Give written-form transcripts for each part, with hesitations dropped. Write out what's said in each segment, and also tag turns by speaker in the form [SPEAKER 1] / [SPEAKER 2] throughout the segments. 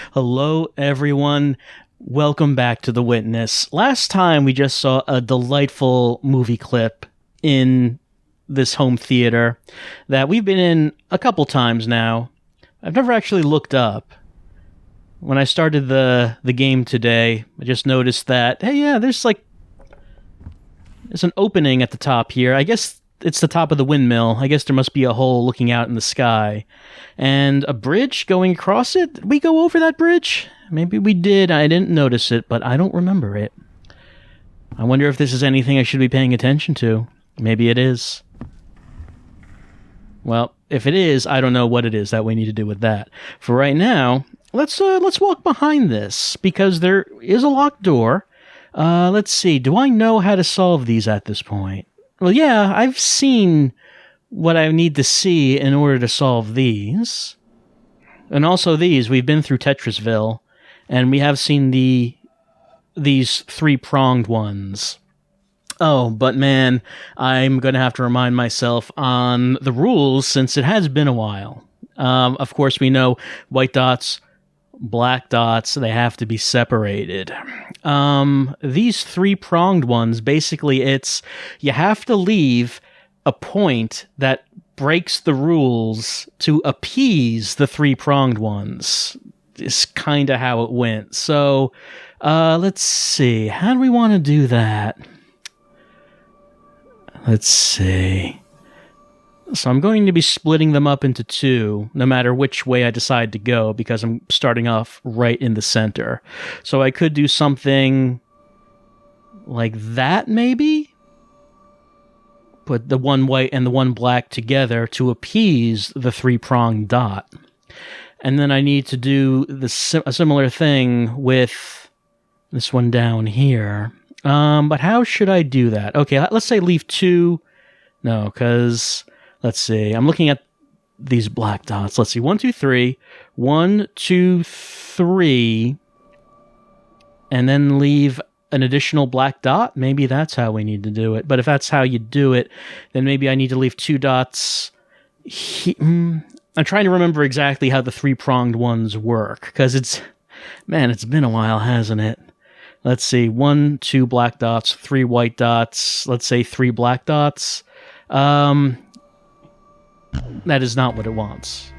[SPEAKER 1] Hello, everyone. Welcome back to The Witness. Last time we just saw a delightful movie clip in this home theater that we've been in a couple times now. I've never actually looked up. When I started the game today, I just noticed that, hey, yeah, there's an opening at the top here. I guess it's the top of the windmill. I guess there must be a hole looking out in the sky. And a bridge going across it? Did we go over that bridge? Maybe we did. I didn't notice it, but I don't remember it. I wonder if this is anything I should be paying attention to. Maybe it is. Well, if it is, I don't know what it is that we need to do with that. For right now, let's walk behind this, because there is a locked door. Let's see. Do I know how to solve these at this point? Well, yeah, I've seen what I need to see in order to solve these. And also these. We've been through Tetrisville, and we have seen these three-pronged ones. Oh, but man, I'm going to have to remind myself on the rules since it has been a while. Of course, we know white dots, black dots, they have to be separated. These three-pronged ones, basically it's you have to leave a point that breaks the rules to appease the three-pronged ones. Is kind of how it went. So, let's see. How do we want to do that? Let's see. So I'm going to be splitting them up into two, no matter which way I decide to go, because I'm starting off right in the center. So I could do something like that, maybe? Put the one white and the one black together to appease the three-pronged dot. And then I need to do a similar thing with this one down here. But how should I do that? Okay, let's say leave two. No, because, let's see. I'm looking at these black dots. Let's see. 1, 2, 3. 1, 2, 3. And then leave an additional black dot. Maybe that's how we need to do it. But if that's how you do it, then maybe I need to leave two dots. I'm trying to remember exactly how the three-pronged ones work. Because it's been a while, hasn't it? Let's see, 1, 2 black dots, 3 white dots, let's say 3 black dots. That is not what it wants.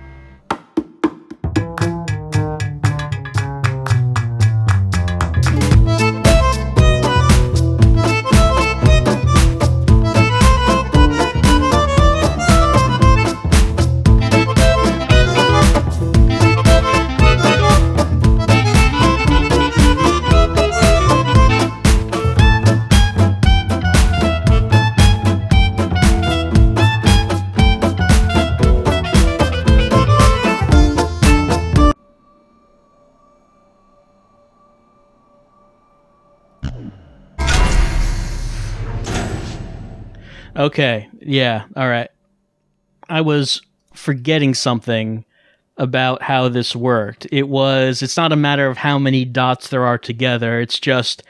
[SPEAKER 1] Okay, yeah, alright. I was forgetting something about how this worked. It's not a matter of how many dots there are together, it's just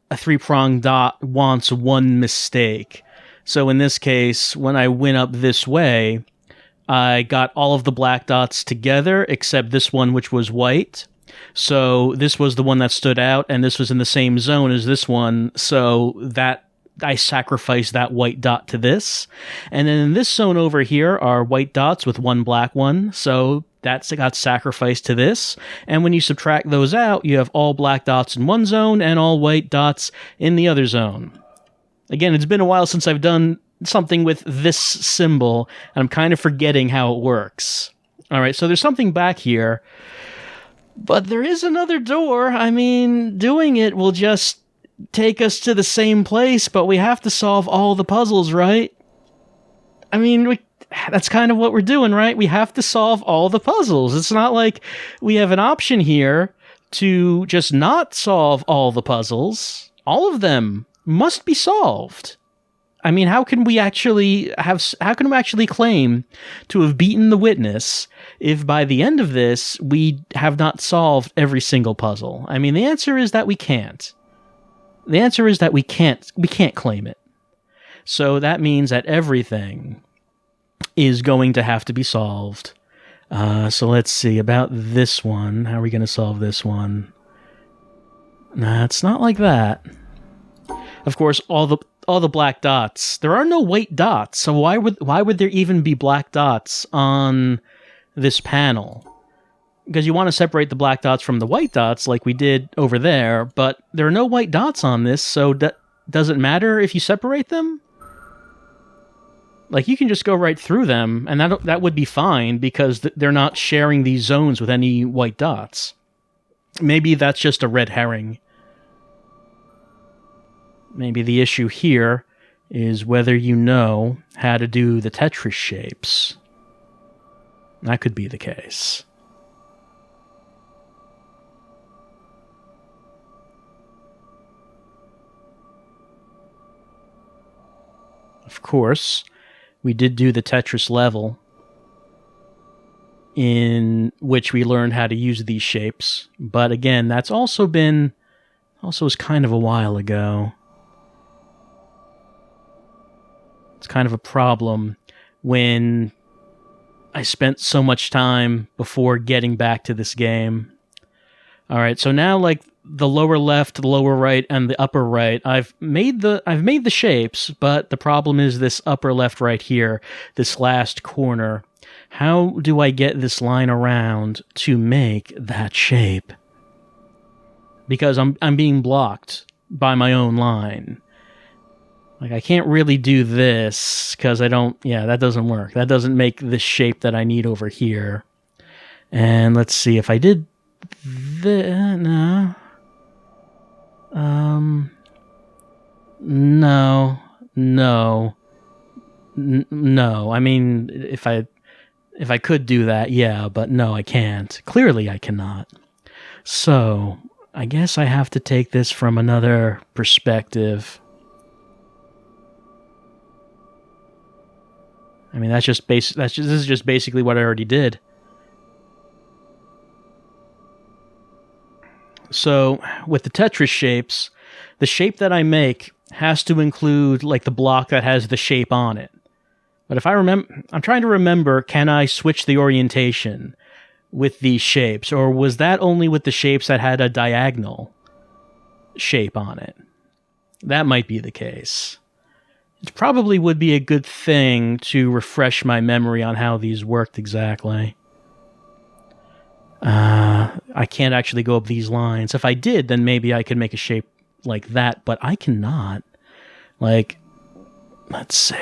[SPEAKER 1] a three-pronged dot wants one mistake. So in this case, when I went up this way, I got all of the black dots together, except this one, which was white. So this was the one that stood out, and this was in the same zone as this one, so that I sacrificed that white dot to this. And then in this zone over here are white dots with one black one, so that got sacrificed to this. And when you subtract those out, you have all black dots in one zone and all white dots in the other zone. Again, it's been a while since I've done something with this symbol, and I'm kind of forgetting how it works. Alright, so there's something back here, but there is another door. I mean, doing it will just take us to the same place, but we have to solve all the puzzles, right? I mean, that's kind of what we're doing, right? We have to solve all the puzzles. It's not like we have an option here to just not solve all the puzzles. All of them must be solved. I mean, how can we actually claim to have beaten the witness if by the end of this we have not solved every single puzzle? I mean, the answer is that we can't. The answer is that we can't claim it. So that means that everything is going to have to be solved. So let's see about this one. How are we going to solve this one? Nah, it's not like that. Of course, all the black dots. There are no white dots, so why would there even be black dots on this panel? Because you want to separate the black dots from the white dots like we did over there, but there are no white dots on this, so does it matter if you separate them? Like, you can just go right through them, and that would be fine, because they're not sharing these zones with any white dots. Maybe that's just a red herring. Maybe the issue here is whether you know how to do the Tetris shapes. That could be the case. Of course, we did do the Tetris level in which we learned how to use these shapes, but again, that's also was kind of a while ago. It's kind of a problem when I spent so much time before getting back to this game. Alright, so now, like, the lower left, the lower right, and the upper right, I've made the shapes, but the problem is this upper left right here, this last corner. How do I get this line around to make that shape? Because I'm being blocked by my own line. Like, I can't really do this, because that doesn't work. That doesn't make the shape that I need over here. And let's see, if I did no. No. I mean, if I could do that, yeah, but no, I can't. Clearly I cannot. So, I guess I have to take this from another perspective. I mean, this is just basically what I already did. So, with the Tetris shapes, the shape that I make has to include, like, the block that has the shape on it. But if I'm trying to remember, can I switch the orientation with these shapes? Or was that only with the shapes that had a diagonal shape on it? That might be the case. It probably would be a good thing to refresh my memory on how these worked exactly. I can't actually go up these lines. If I did, then maybe I could make a shape like that, but I cannot. Like, let's see.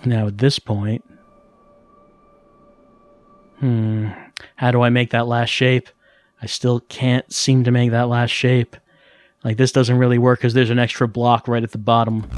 [SPEAKER 1] Now, at this point, how do I make that last shape? I still can't seem to make that last shape. Like, this doesn't really work because there's an extra block right at the bottom.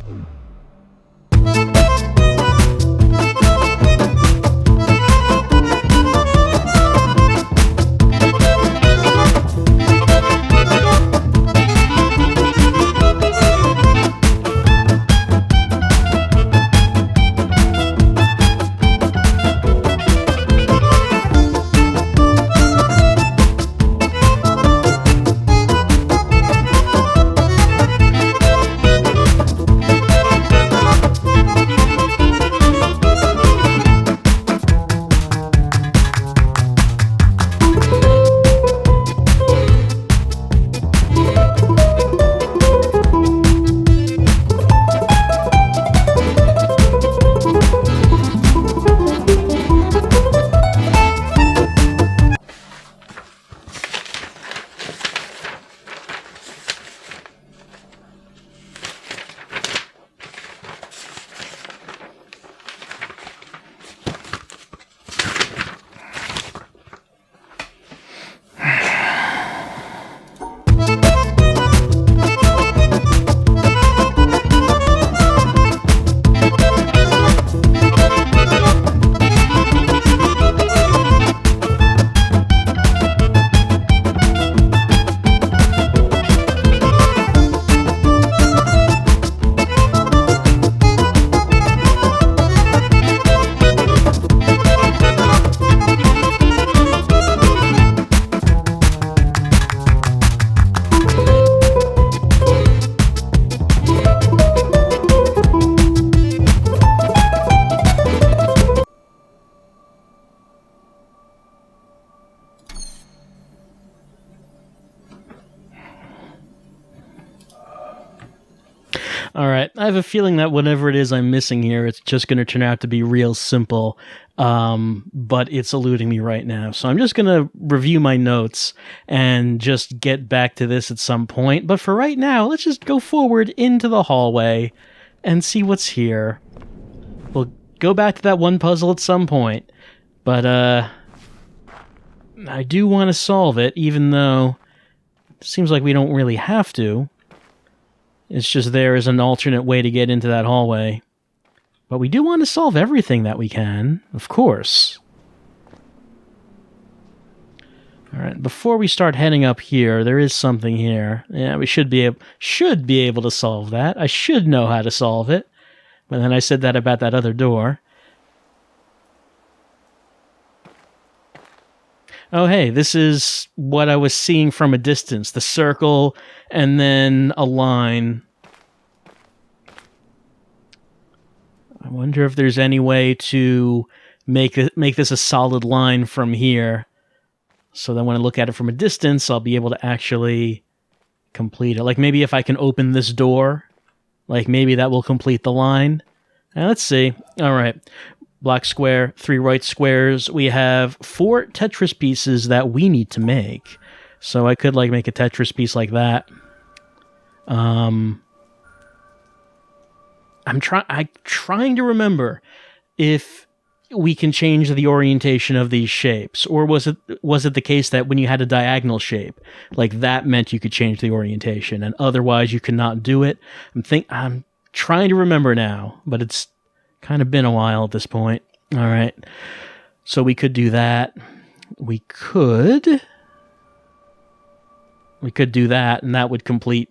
[SPEAKER 1] All right. I have a feeling that whatever it is I'm missing here, it's just going to turn out to be real simple. But it's eluding me right now. So I'm just going to review my notes and just get back to this at some point. But for right now, let's just go forward into the hallway and see what's here. We'll go back to that one puzzle at some point. But, I do want to solve it, even though it seems like we don't really have to. It's just there as an alternate way to get into that hallway. But we do want to solve everything that we can, of course. Alright, before we start heading up here, there is something here. Yeah, we should be able to solve that. I should know how to solve it. But then I said that about that other door. Oh, hey, this is what I was seeing from a distance. The circle, and then a line. I wonder if there's any way to make this a solid line from here. So then when I look at it from a distance, I'll be able to actually complete it. Like maybe if I can open this door, like maybe that will complete the line. Now, let's see. All right. Black square, 3 white squares. We have 4 Tetris pieces that we need to make. So I could like make a Tetris piece like that. I'm trying to remember if we can change the orientation of these shapes, or was it the case that when you had a diagonal shape, like that meant you could change the orientation, and otherwise you could not do it? I'm trying to remember now, but it's kind of been a while at this point. All right. So we could do that. We could do that, and that would complete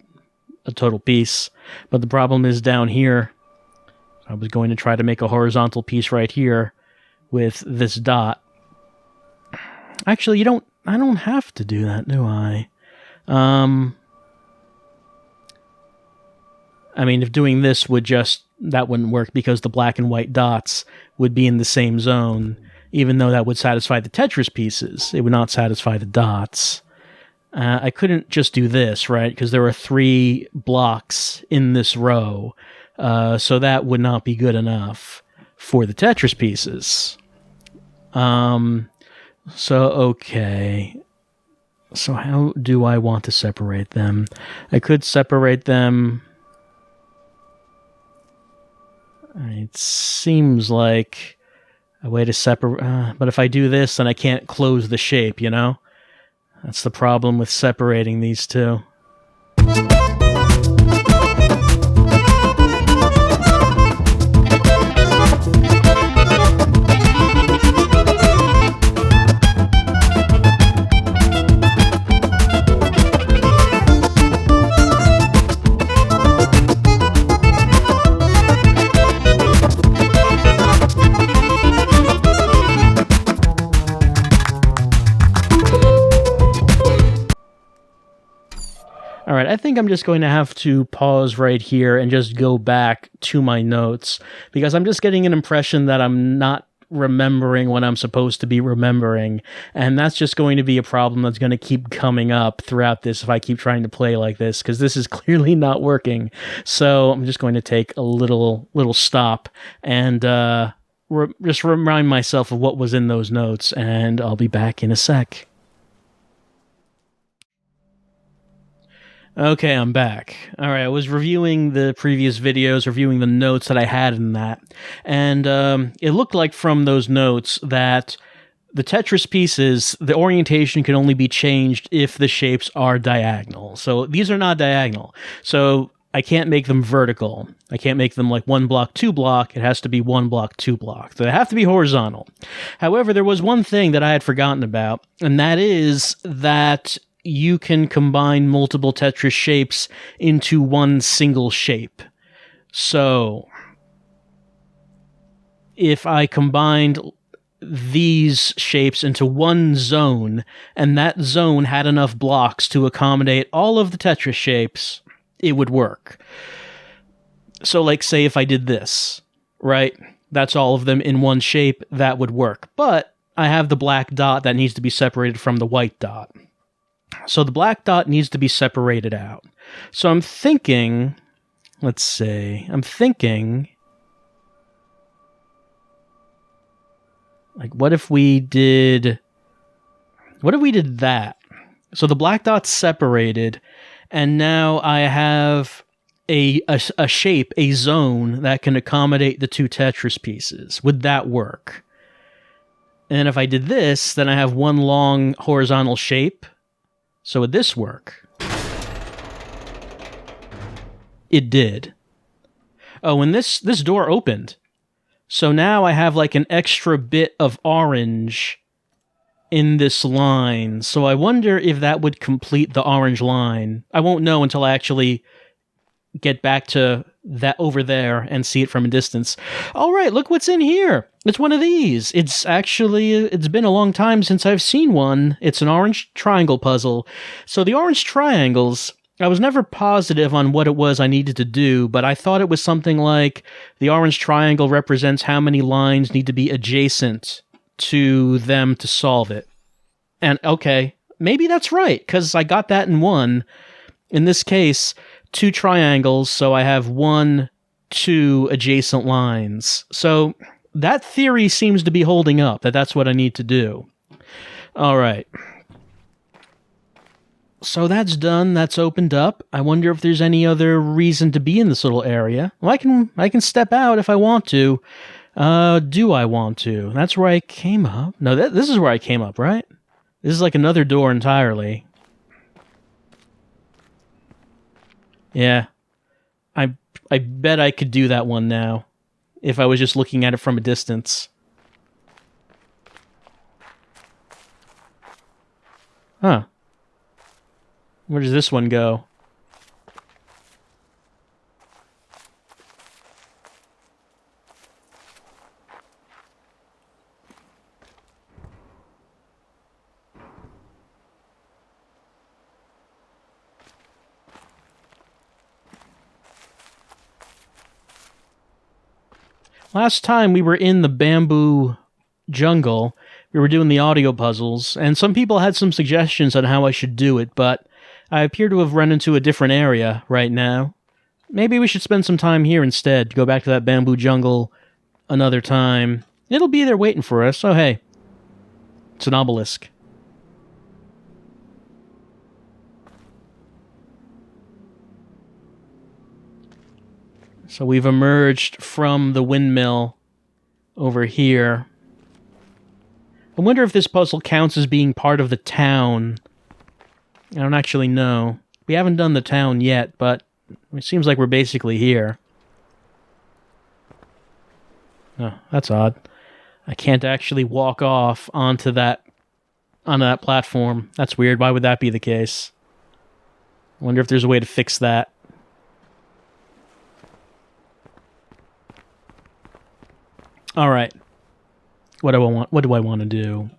[SPEAKER 1] a total piece. But the problem is down here, I was going to try to make a horizontal piece right here with this dot. Actually, I don't have to do that, do I? I mean, if doing this that wouldn't work because the black and white dots would be in the same zone, even though that would satisfy the Tetris pieces. It would not satisfy the dots. I couldn't just do this, right? Because there are 3 blocks in this row, so that would not be good enough for the Tetris pieces. Okay. So how do I want to separate them? I could separate them. It seems like a way to separate, but if I do this, then I can't close the shape, you know? That's the problem with separating these two. Alright, I think I'm just going to have to pause right here and just go back to my notes, because I'm just getting an impression that I'm not remembering what I'm supposed to be remembering, and that's just going to be a problem that's going to keep coming up throughout this if I keep trying to play like this, because this is clearly not working. So I'm just going to take a little stop and just remind myself of what was in those notes, and I'll be back in a sec. Okay, I'm back. All right, I was reviewing the previous videos, reviewing the notes that I had in that, and it looked like from those notes that the Tetris pieces, the orientation can only be changed if the shapes are diagonal. So these are not diagonal. So I can't make them vertical. I can't make them like 1 block, 2 block. It has to be 1 block, 2 block. So they have to be horizontal. However, there was one thing that I had forgotten about, and that is that you can combine multiple Tetris shapes into one single shape. So if I combined these shapes into one zone, and that zone had enough blocks to accommodate all of the Tetris shapes, it would work. So like, say if I did this, right? That's all of them in one shape, that would work. But I have the black dot that needs to be separated from the white dot. So the black dot needs to be separated out. So I'm thinking Let's see. I'm thinking... Like, what if we did that? So the black dot's separated, and now I have a shape, a zone that can accommodate the two Tetris pieces. Would that work? And if I did this, then I have one long horizontal shape. So would this work? It did. Oh, and this door opened. So now I have like an extra bit of orange in this line. So I wonder if that would complete the orange line. I won't know until I actually get back to that over there and see it from a distance. All right, look what's in here. It's one of these. It's been a long time since I've seen one. It's an orange triangle puzzle. So the orange triangles, I was never positive on what it was I needed to do, but I thought it was something like the orange triangle represents how many lines need to be adjacent to them to solve it. And okay, maybe that's right, because I got that in one. In this case, 2 triangles, so I have 2 adjacent lines. So that theory seems to be holding up, that's what I need to do. All right. So that's done, that's opened up. I wonder if there's any other reason to be in this little area. Well, I can step out if I want to. Do I want to? That's where I came up. No, this is where I came up, right? This is like another door entirely. Yeah. I bet I could do that one now, if I was just looking at it from a distance. Huh. Where does this one go? Last time we were in the bamboo jungle, we were doing the audio puzzles, and some people had some suggestions on how I should do it, but I appear to have run into a different area right now. Maybe we should spend some time here instead, go back to that bamboo jungle another time. It'll be there waiting for us. Oh, hey. It's an obelisk. So we've emerged from the windmill over here. I wonder if this puzzle counts as being part of the town. I don't actually know. We haven't done the town yet, but it seems like we're basically here. Oh, that's odd. I can't actually walk off onto that platform. That's weird. Why would that be the case? I wonder if there's a way to fix that. All right. What do I want? What do I want to do?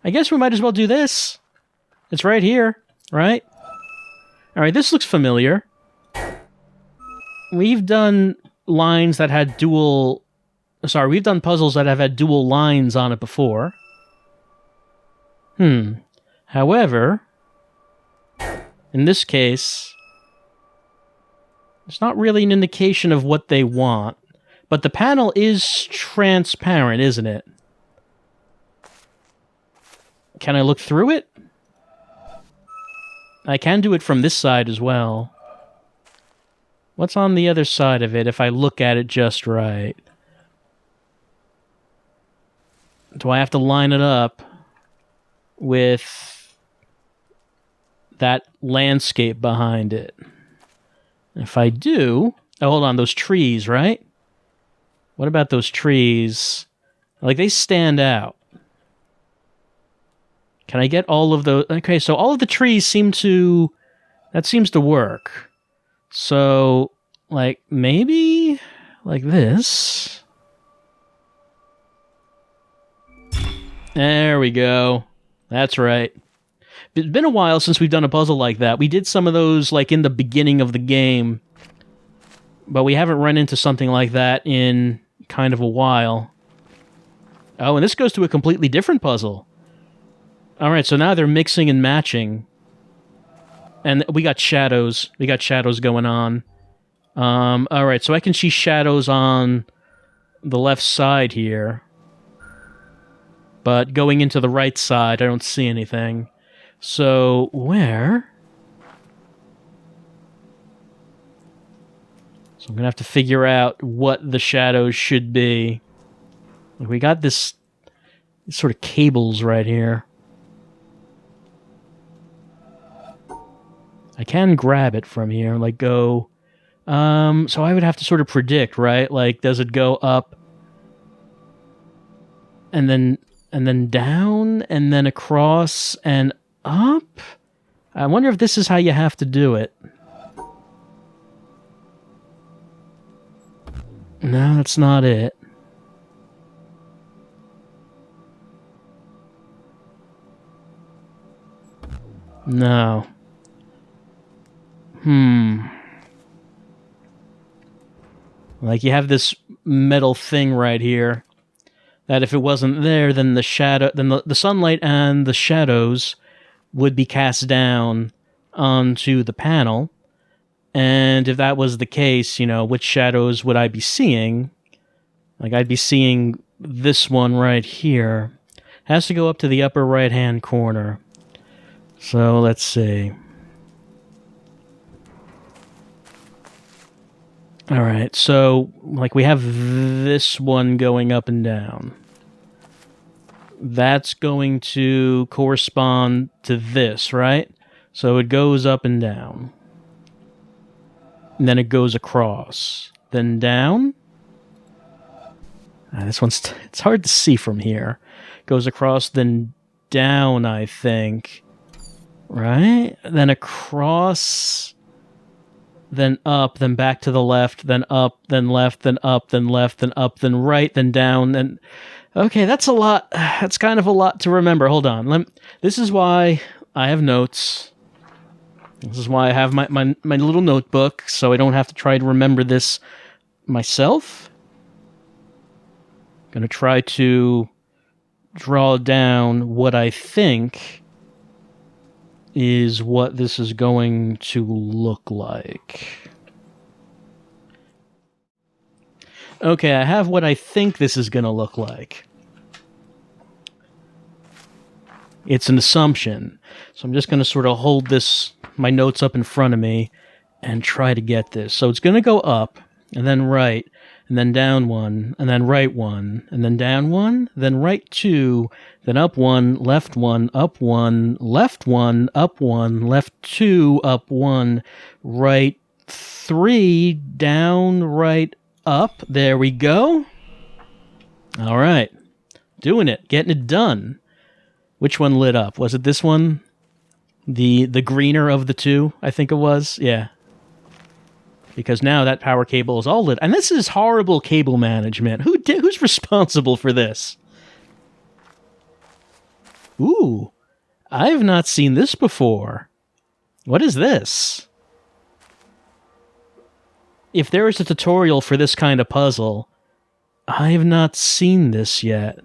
[SPEAKER 1] I guess we might as well do this. It's right here, right? All right, this looks familiar. We've done lines that had dual... Sorry, we've done puzzles that have had dual lines on it before. However, in this case, it's not really an indication of what they want. But the panel is transparent, isn't it? Can I look through it? I can do it from this side as well. What's on the other side of it if I look at it just right? Do I have to line it up with that landscape behind it? If I do... Oh, hold on, those trees, right? What about those trees? Like, they stand out. Can I get all of those? Okay, so all of the trees seem to... That seems to work. So, like, maybe... Like this. There we go. That's right. It's been a while since we've done a puzzle like that. We did some of those, like, in the beginning of the game. But we haven't run into something like that in kind of a while. Oh, and this goes to a completely different puzzle. Alright, so now they're mixing and matching. And we got shadows. We got shadows going on. All right, so I can see shadows on the left side here. But going into the right side, I don't see anything. So, where? So I'm going to have to figure out what the shadows should be. We got these sort of cables right here. I can grab it from here, like go... so I would have to sort of predict, right? Like, does it go up and then down and then across and up? I wonder if this is how you have to do it. No, that's not it. No. Like, you have this metal thing right here that if it wasn't there, then the sunlight and the shadows would be cast down onto the panel. And if that was the case, you know, which shadows would I be seeing? Like, I'd be seeing this one right here. Has to go up to the upper right-hand corner. So, let's see. Alright, so, like, we have this one going up and down. That's going to correspond to this, right? So it goes up and down. And then it goes across. Then down. This one's... it's hard to see from here. Goes across, then down, I think. Right? Then across... then up, then back to the left, then up, then left, then up, then left, then up, then right, then down, then... Okay, that's a lot. That's kind of a lot to remember. Hold on. This is why I have notes. This is why I have my little notebook, so I don't have to try to remember this myself. I'm going to try to draw down what I think is what this is going to look like. Okay, I have what I think this is going to look like. It's an assumption. So I'm just going to sort of hold my notes up in front of me and try to get this. So it's going to go up, and then right, and then down one, and then right one, and then down one, then right two, then up one, left one, up one, left one, up one, left two, up one, right three, down, right, up. There we go. All right. Doing it. Getting it done. Which one lit up? Was it this one? The greener of the two, I think it was. Yeah. Because now that power cable is all lit. And this is horrible cable management. Who's responsible for this? Ooh. I've not seen this before. What is this? If there is a tutorial for this kind of puzzle, I have not seen this yet.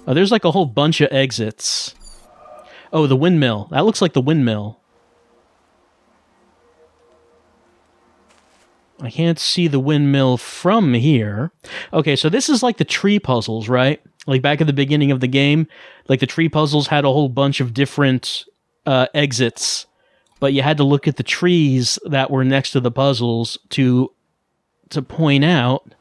[SPEAKER 1] Oh, there's like a whole bunch of exits. Oh, the windmill. That looks like the windmill. I can't see the windmill from here. Okay, so this is like the tree puzzles, right? Like back at the beginning of the game, like the tree puzzles had a whole bunch of different exits, but you had to look at the trees that were next to the puzzles to point out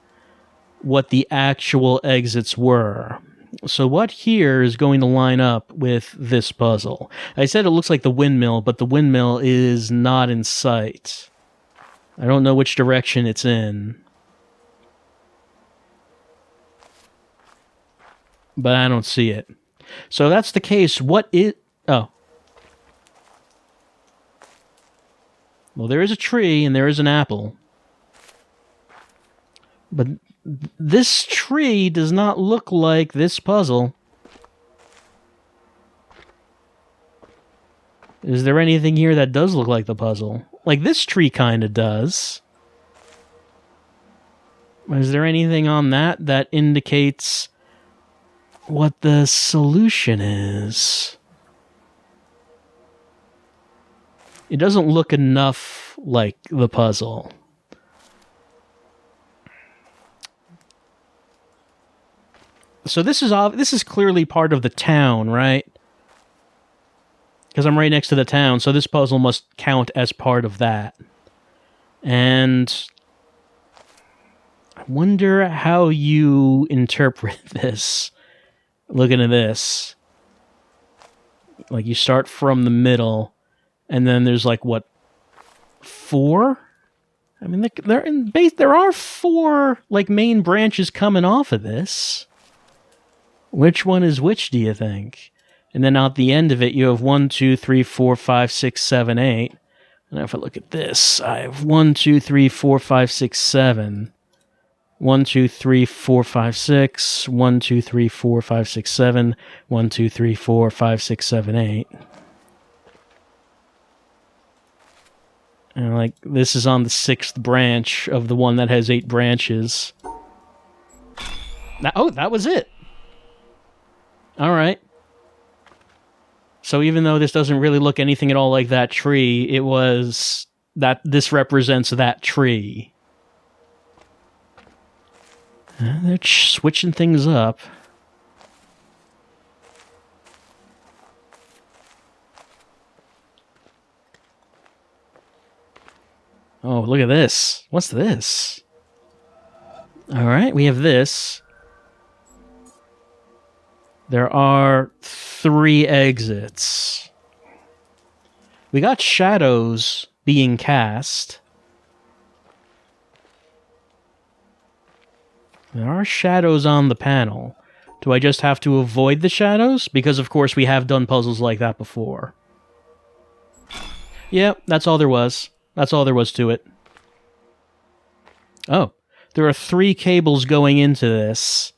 [SPEAKER 1] what the actual exits were. So what here is going to line up with this puzzle? I said it looks like the windmill, but the windmill is not in sight. I don't know which direction it's in. But I don't see it. So that's the case. Oh. Well, there is a tree and there is an apple. But this tree does not look like this puzzle. Is there anything here that does look like the puzzle? Like this tree kind of does. Is there anything on that indicates what the solution is? It doesn't look enough like the puzzle. So this is clearly part of the town, right? Because I'm right next to the town, so this puzzle must count as part of that. And I wonder how you interpret this. Looking at this. Like, you start from the middle, and then there's like, what, 4? I mean, there are 4, like, main branches coming off of this. Which one is which, do you think? And then at the end of it, you have 1, 2, 3, 4, 5, 6, 7, 8. And if I look at this, I have 1, 2, 3, 4, 5, 6, 7. 1, 2, 3, 4, 5, 6. 1, 2, 3, 4, 5, 6, 7. 1, 2, 3, 4, 5, 6, 7, 8. And like, this is on the 6th branch of the one that has 8 branches. Oh, that was it. All right. So even though this doesn't really look anything at all like that tree, it was that this represents that tree. They're switching things up. Oh, look at this. What's this? All right, we have this. There are 3 exits. We got shadows being cast. There are shadows on the panel. Do I just have to avoid the shadows? Because, of course, we have done puzzles like that before. Yeah, that's all there was. That's all there was to it. Oh, there are 3 cables going into this.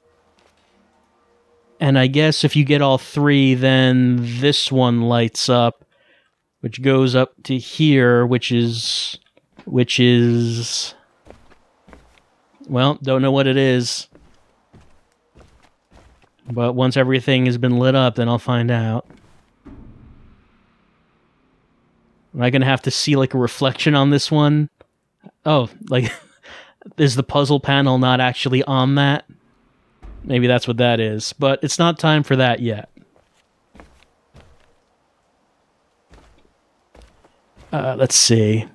[SPEAKER 1] And I guess if you get all 3, then this one lights up, which goes up to here, which is... Well, don't know what it is. But once everything has been lit up, then I'll find out. Am I going to have to see, like, a reflection on this one? Oh, like, is the puzzle panel not actually on that? Maybe that's what that is. But it's not time for that yet. Let's see.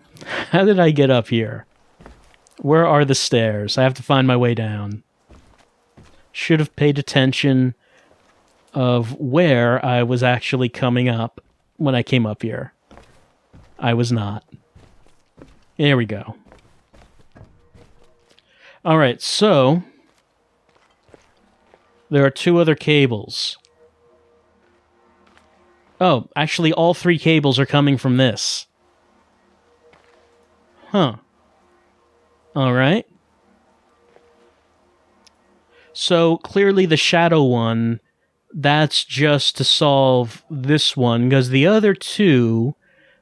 [SPEAKER 1] How did I get up here? Where are the stairs? I have to find my way down. Should have paid attention of where I was actually coming up when I came up here. I was not. There we go. Alright, so... there are 2 other cables. Oh, actually all 3 cables are coming from this. Huh. Alright. So, clearly the shadow one, that's just to solve this one, because the other 2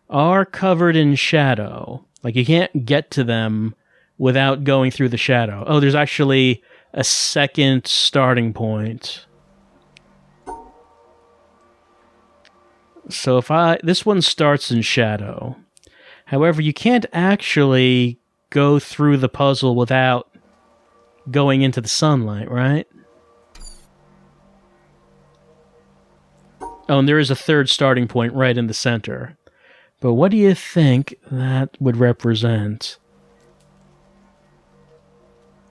[SPEAKER 1] are covered in shadow. Like, you can't get to them without going through the shadow. Oh, there's actually a second starting point. So this one starts in shadow. However, you can't actually go through the puzzle without going into the sunlight, right? Oh, and there is a third starting point right in the center. But what do you think that would represent?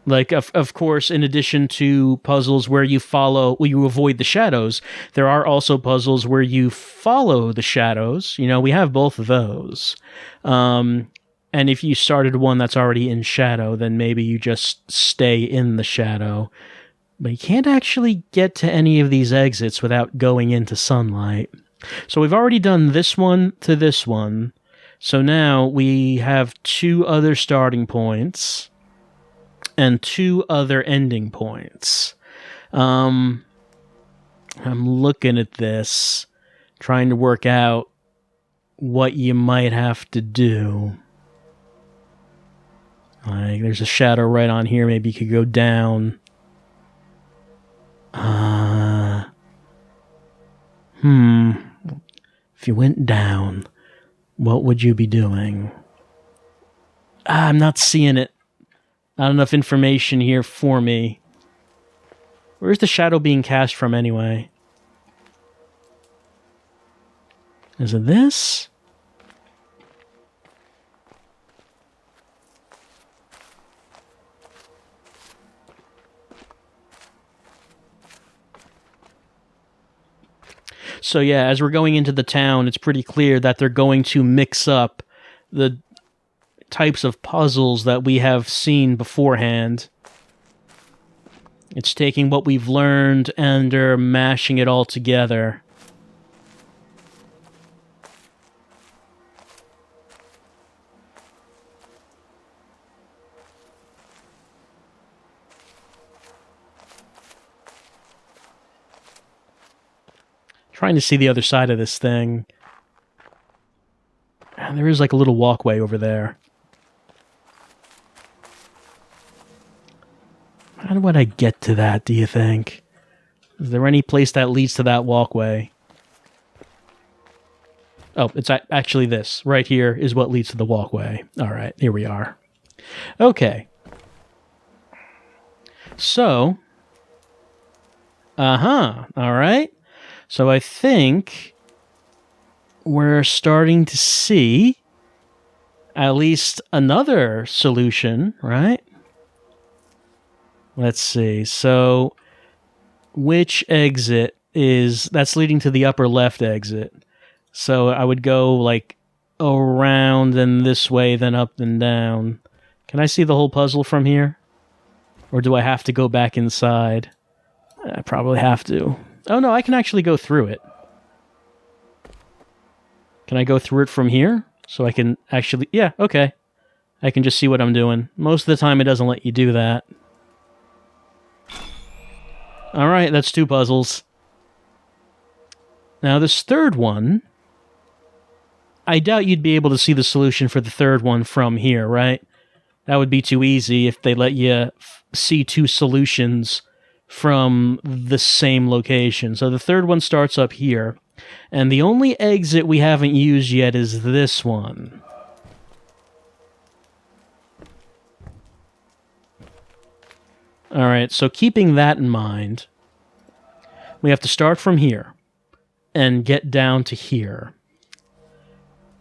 [SPEAKER 1] Like, of course, in addition to puzzles where you avoid the shadows, there are also puzzles where you follow the shadows. You know, we have both of those. And if you started one that's already in shadow, then maybe you just stay in the shadow. But you can't actually get to any of these exits without going into sunlight. So we've already done this one to this one. So now we have 2 other starting points and 2 other ending points. I'm looking at this, trying to work out what you might have to do. Like, there's a shadow right on here. Maybe you could go down. If you went down, what would you be doing? I'm not seeing it. Not enough information here for me. Where's the shadow being cast from anyway? Is it this? So yeah, as we're going into the town, it's pretty clear that they're going to mix up the types of puzzles that we have seen beforehand. It's taking what we've learned and they're mashing it all together. Trying to see the other side of this thing. There is like a little walkway over there. How would I get to that, do you think? Is there any place that leads to that walkway? Oh, it's actually this. Right here is what leads to the walkway. Alright, here we are. Okay. So. Alright. So I think we're starting to see at least another solution, right? Let's see. So which exit that's leading to the upper left exit? So I would go like around and this way, then up and down. Can I see the whole puzzle from here? Or do I have to go back inside? I probably have to. Oh no, I can actually go through it. Can I go through it from here? So I can actually... Yeah, okay. I can just see what I'm doing. Most of the time it doesn't let you do that. Alright, that's 2 puzzles. Now this third one... I doubt you'd be able to see the solution for the third one from here, right? That would be too easy if they let you see 2 solutions from the same location. So the third one starts up here. And the only exit we haven't used yet is this one. Alright, so keeping that in mind, we have to start from here and get down to here.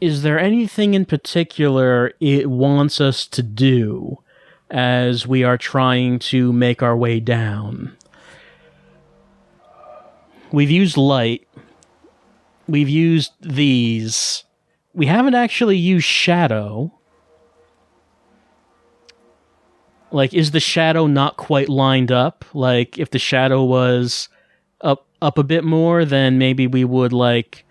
[SPEAKER 1] Is there anything in particular it wants us to do as we are trying to make our way down? We've used light. We've used these. We haven't actually used shadow. Like, is the shadow not quite lined up? Like, if the shadow was up a bit more, then maybe we would, like,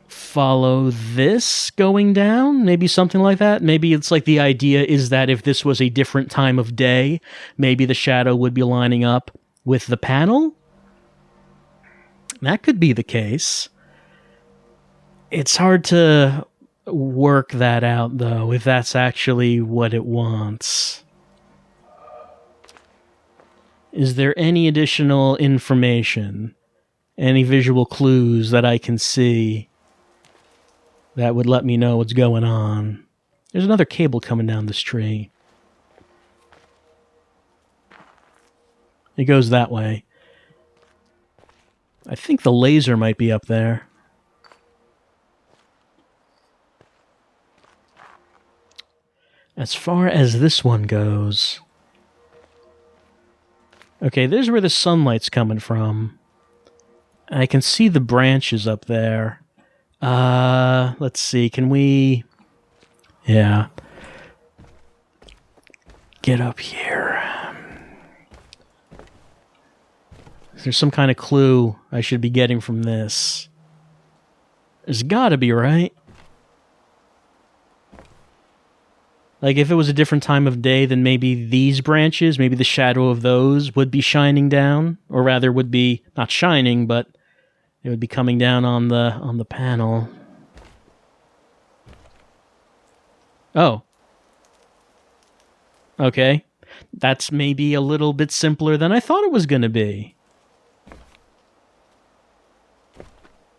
[SPEAKER 1] follow this going down? Maybe something like that? Maybe it's like the idea is that if this was a different time of day, maybe the shadow would be lining up with the panel? That could be the case. It's hard to work that out, though, if that's actually what it wants. Is there any additional information? Any visual clues that I can see that would let me know what's going on? There's another cable coming down this tree. It goes that way. I think the laser might be up there. As far as this one goes... Okay, there's where the sunlight's coming from. I can see the branches up there. Let's see, can we... Yeah. Get up here. There's some kind of clue I should be getting from this. There's gotta be, right? Like, if it was a different time of day, then maybe these branches, maybe the shadow of those would be shining down. Or rather, would be not shining, but it would be coming down on the panel. Oh. Okay. That's maybe a little bit simpler than I thought it was going to be.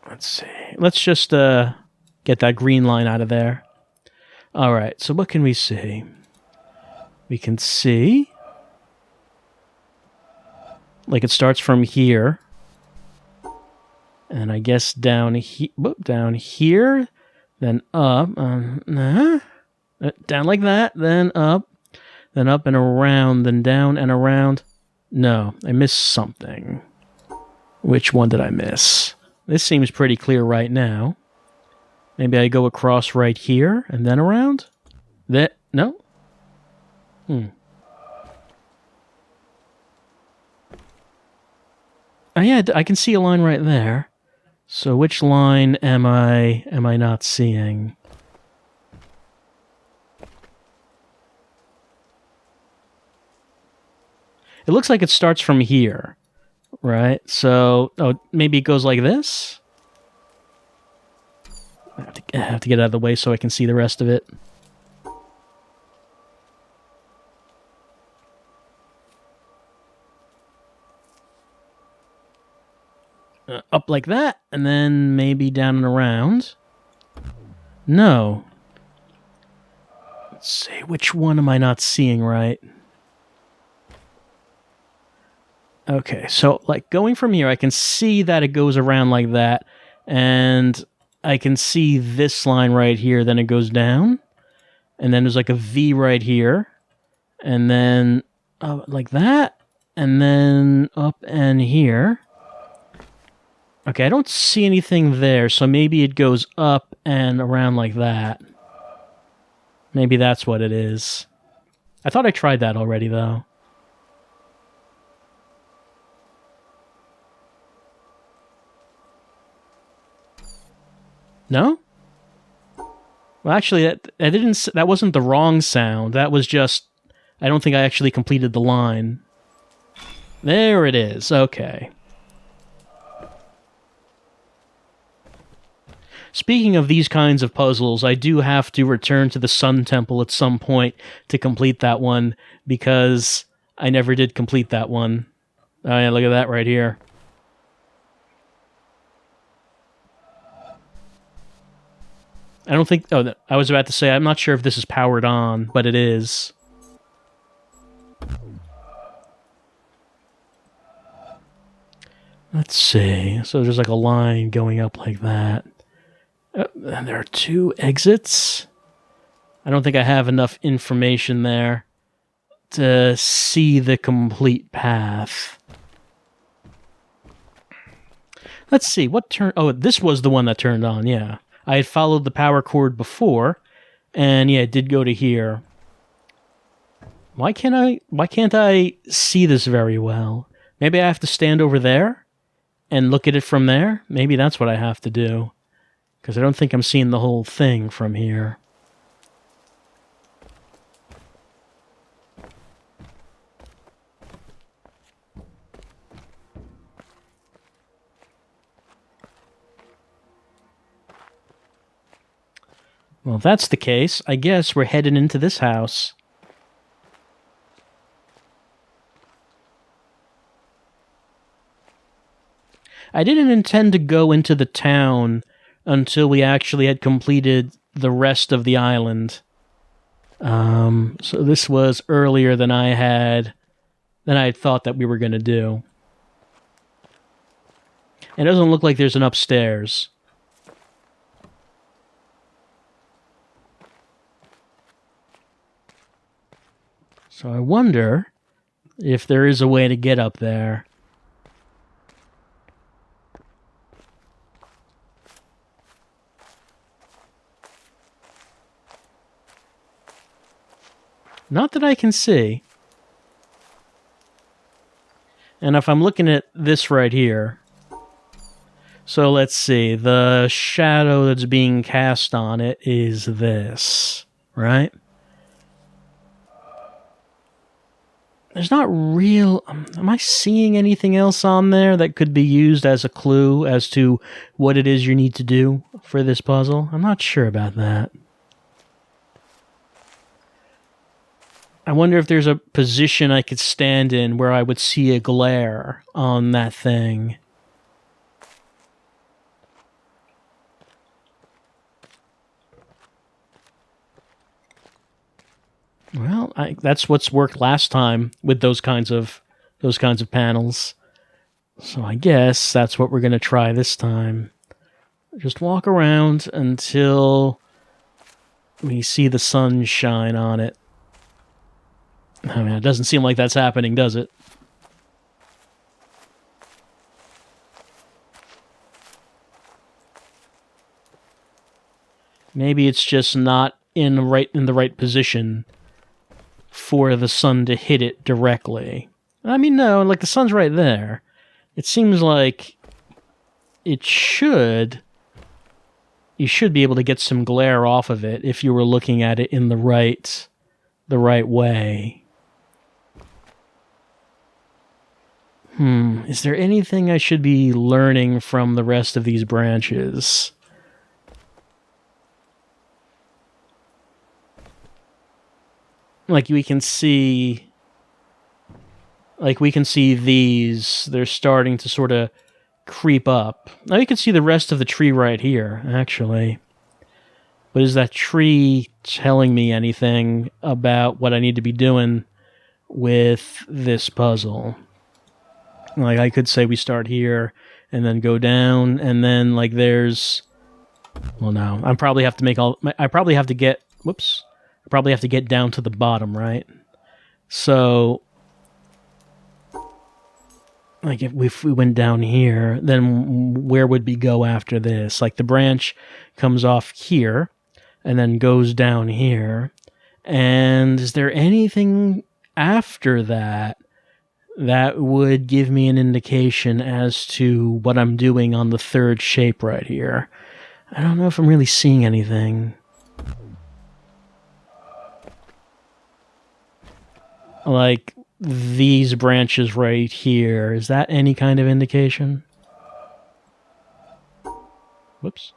[SPEAKER 1] Let's see. Let's just get that green line out of there. All right, so what can we see? We can see, like, it starts from here, and I guess down here, then up, down like that, then up and around, then down and around. No, I missed something. Which one did I miss? This seems pretty clear right now. Maybe I go across right here and then around? No? Oh yeah, I can see a line right there. So which line am I not seeing? It looks like it starts from here, right? So, maybe it goes like this? I have to get out of the way so I can see the rest of it. Up like that, and then maybe down and around. No. Let's see, which one am I not seeing right? Okay, so like going from here, I can see that it goes around like that, and I can see this line right here, then it goes down, and then there's like a V right here, and then like that, and then up and here. Okay, I don't see anything there, so maybe it goes up and around like that. Maybe that's what it is. I thought I tried that already, though. No? Well, actually, that wasn't the wrong sound. That was just, I don't think I actually completed the line. There it is. Okay. Speaking of these kinds of puzzles, I do have to return to the Sun Temple at some point to complete that one, because I never did complete that one. Oh yeah, look at that right here. I don't think... Oh, I was about to say, I'm not sure if this is powered on, but it is. Let's see. So there's like a line going up like that. And there are 2 exits. I don't think I have enough information there to see the complete path. Let's see, what turn... Oh, this was the one that turned on, yeah. I had followed the power cord before, and yeah, it did go to here. Why can't I see this very well? Maybe I have to stand over there and look at it from there? Maybe that's what I have to do. Because I don't think I'm seeing the whole thing from here. Well, if that's the case, I guess we're heading into this house. I didn't intend to go into the town until we actually had completed the rest of the island. So this was earlier than I had thought that we were going to do. It doesn't look like there's an upstairs. So I wonder if there is a way to get up there. Not that I can see. And if I'm looking at this right here, so let's see, the shadow that's being cast on it is this, right? There's not real... Am I seeing anything else on there that could be used as a clue as to what it is you need to do for this puzzle? I'm not sure about that. I wonder if there's a position I could stand in where I would see a glare on that thing. Well, that's what's worked last time with those kinds of panels. So I guess that's what we're going to try this time. Just walk around until we see the sun shine on it. I mean, it doesn't seem like that's happening, does it? Maybe it's just not in the right position for the sun to hit it directly. I mean, no, like the sun's right there. It seems like you should be able to get some glare off of it if you were looking at it in the right way. Is there anything I should be learning from the rest of these branches? Like we can see these, they're starting to sort of creep up. Now you can see the rest of the tree right here, actually. But is that tree telling me anything about what I need to be doing with this puzzle? Like I could say we start here and then go down and then like there's... Well, no. I probably have to get down to the bottom, right? So, like, if we went down here, then where would we go after this? Like, the branch comes off here, and then goes down here. And is there anything after that that would give me an indication as to what I'm doing on the third shape right here? I don't know if I'm really seeing anything. Like these branches right here, is that any kind of indication? Whoops.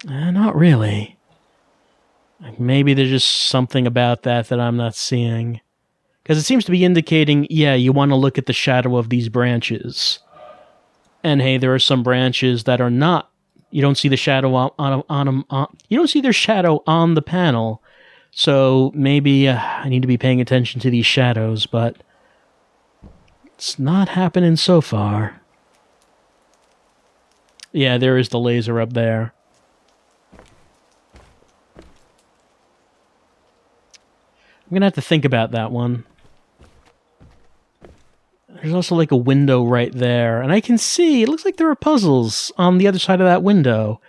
[SPEAKER 1] Not really. Maybe there's just something about that I'm not seeing. Because it seems to be indicating, yeah, you want to look at the shadow of these branches. And hey, there are some branches that are not. You don't see the shadow on them. You don't see their shadow on the panel. So maybe I need to be paying attention to these shadows, but it's not happening so far. Yeah, there is the laser up there. I'm going to have to think about that one. There's also like a window right there, and I can see, it looks like there are puzzles on the other side of that window.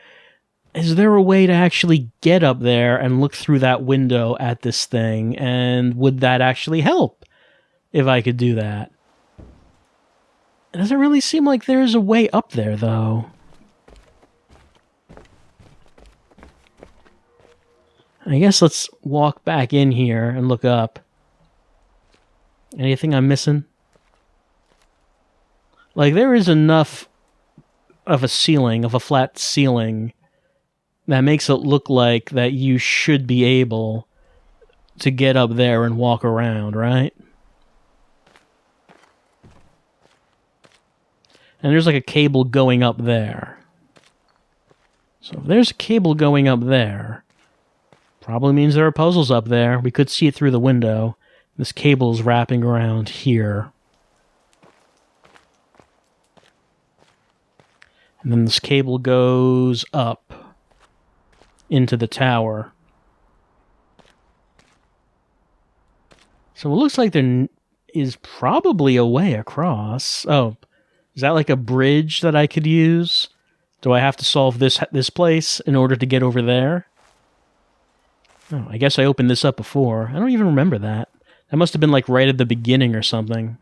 [SPEAKER 1] Is there a way to actually get up there and look through that window at this thing, and would that actually help if I could do that? It doesn't really seem like there's a way up there, though. I guess let's walk back in here and look up. Anything I'm missing? Like, there is enough of a flat ceiling, that makes it look like that you should be able to get up there and walk around, right? And there's like a cable going up there. So if there's a cable going up there, probably means there are puzzles up there. We could see it through the window. This cable is wrapping around here. And then this cable goes up into the tower. So it looks like there is probably a way across. Oh, is that like a bridge that I could use? Do I have to solve this place in order to get over there? Oh, I guess I opened this up before. I don't even remember that. That must have been like right at the beginning or something.